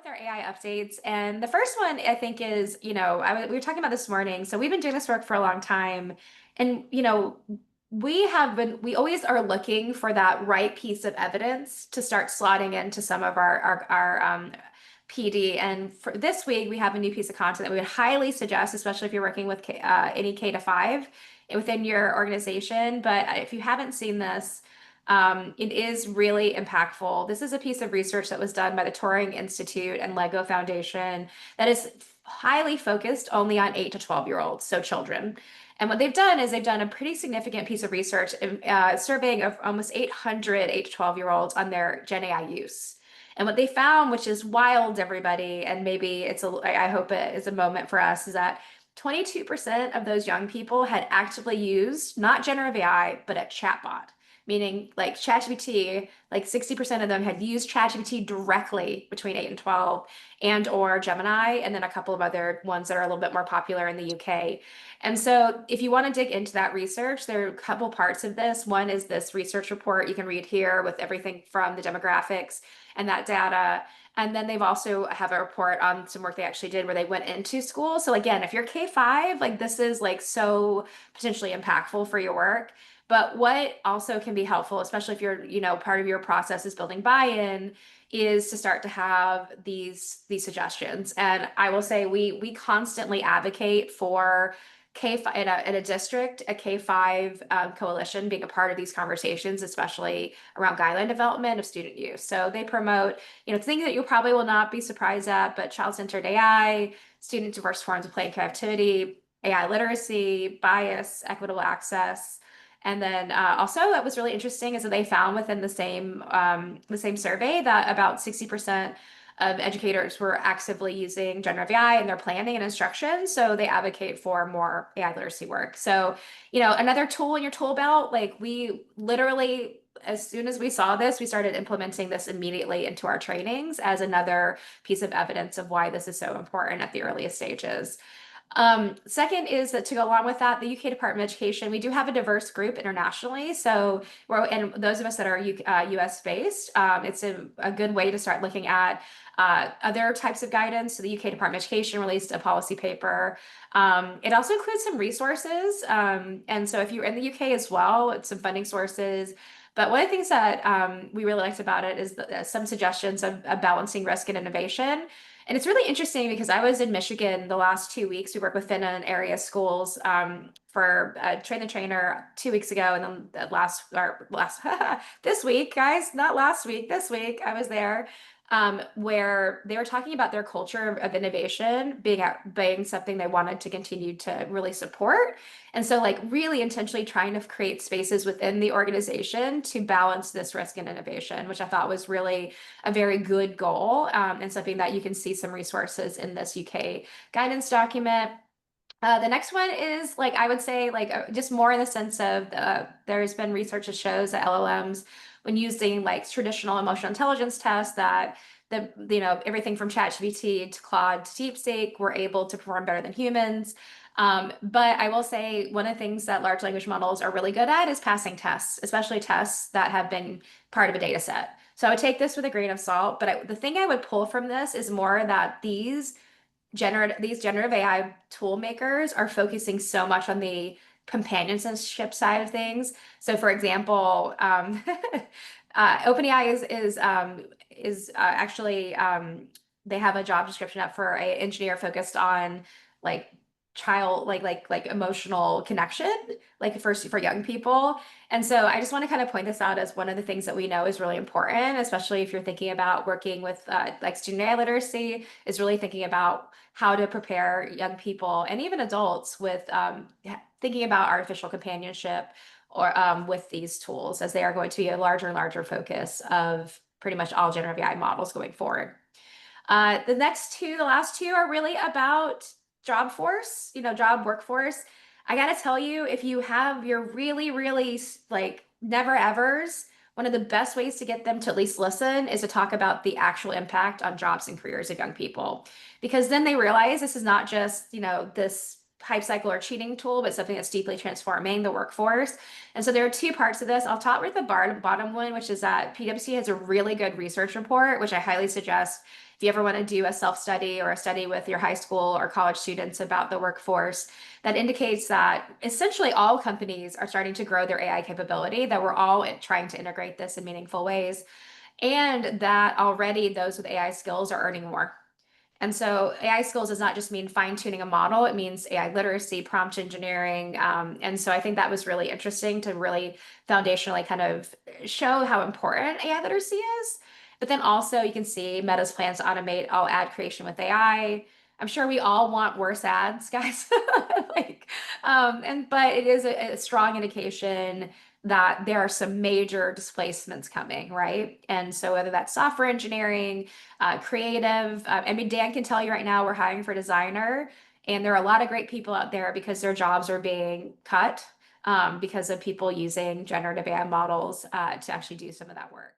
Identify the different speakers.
Speaker 1: with our AI updates. And the first one I think is, we were talking about this morning. So we've been doing this work for a long time. And, we always are looking for that right piece of evidence to start slotting into some of our PD. And for this week, we have a new piece of content that we would highly suggest, especially if you're working with any K to 5 within your organization. But if you haven't seen this, it is really impactful. This is a piece of research that was done by the Turing Institute and Lego Foundation that is highly focused only on 8 to 12-year-olds, so children. And what they've done is they've done a pretty significant piece of research, surveying of almost 800 8 to 12-year-olds on their GenAI use. And what they found, which is wild, everybody, and maybe I hope it is a moment for us, is that 22% of those young people had actively used not generative AI, but a chatbot, meaning like ChatGPT, like 60% of them had used ChatGPT directly between 8 and 12 and or Gemini, and then a couple of other ones that are a little bit more popular in the UK. And so if you want to dig into that research, there are a couple parts of this. One is this research report you can read here with everything from the demographics and that data. And then they've also have a report on some work they actually did where they went into school. So again, if you're K-5, like this is like so potentially impactful for your work. But what also can be helpful, especially if you're, part of your process is building buy-in, is to start to have these suggestions. And I will say we constantly advocate for K5 in a district, a K5 coalition being a part of these conversations, especially around guideline development of student use. So they promote, things that you probably will not be surprised at, but child-centered AI, student diverse forms of play and creativity, AI literacy, bias, equitable access. And then also what was really interesting is that they found within the same survey that about 60% of educators were actively using generative AI in their planning and instruction. So they advocate for more AI literacy work. So, another tool in your tool belt, like we literally, as soon as we saw this, we started implementing this immediately into our trainings as another piece of evidence of why this is so important at the earliest stages. Second is that to go along with that, the UK Department of Education, we do have a diverse group internationally. So and those of us that are US based, it's a good way to start looking at other types of guidance. So the UK Department of Education released a policy paper. It also includes some resources. And so if you're in the UK as well, it's some funding sources. But one of the things that we really liked about it is some suggestions of balancing risk and innovation. And it's really interesting because I was in Michigan the last 2 weeks. We work with Finnan area schools for train the trainer 2 weeks ago, and then this week, guys, not last week, this week I was there, where they were talking about their culture of innovation being something they wanted to continue to really support. And so like really intentionally trying to create spaces within the organization to balance this risk and innovation, which I thought was really a very good goal, and something that you can see some resources in this UK guidance document. The next one is like, I would say just more in the sense of there's been research that shows that LLMs, when using like traditional emotional intelligence tests, that everything from ChatGPT to Claude to DeepSeek were able to perform better than humans. But I will say one of the things that large language models are really good at is passing tests, especially tests that have been part of a data set. So I would take this with a grain of salt, but the thing I would pull from this is more that these generative AI tool makers are focusing so much on the companionship side of things. So for example, OpenAI is actually they have a job description up for an engineer focused on like child like emotional connection, like first for young people. And so I just want to kind of point this out as one of the things that we know is really important, especially if you're thinking about working with like student AI literacy, is really thinking about how to prepare young people and even adults with thinking about artificial companionship or with these tools, as they are going to be a larger and larger focus of pretty much all generative AI models going forward. The last two are really about job workforce. I gotta tell you, if you have your really, really like never evers, one of the best ways to get them to at least listen is to talk about the actual impact on jobs and careers of young people. Because then they realize this is not just, this hype cycle or cheating tool, but something that's deeply transforming the workforce. And so there are two parts of this. I'll talk with the bottom one, which is that PwC has a really good research report, which I highly suggest if you ever want to do a self-study or a study with your high school or college students about the workforce, that indicates that essentially all companies are starting to grow their AI capability, that we're all trying to integrate this in meaningful ways, and that already those with AI skills are earning more. And so AI skills does not just mean fine-tuning a model, it means AI literacy, prompt engineering. And so I think that was really interesting to really foundationally kind of show how important AI literacy is. But then also you can see Meta's plans to automate all ad creation with AI. I'm sure we all want worse ads, guys. Like, but it is a strong indication that there are some major displacements coming, right? And so whether that's software engineering, creative. I mean, Dan can tell you right now we're hiring for a designer, and there are a lot of great people out there because their jobs are being cut because of people using generative AI models to actually do some of that work.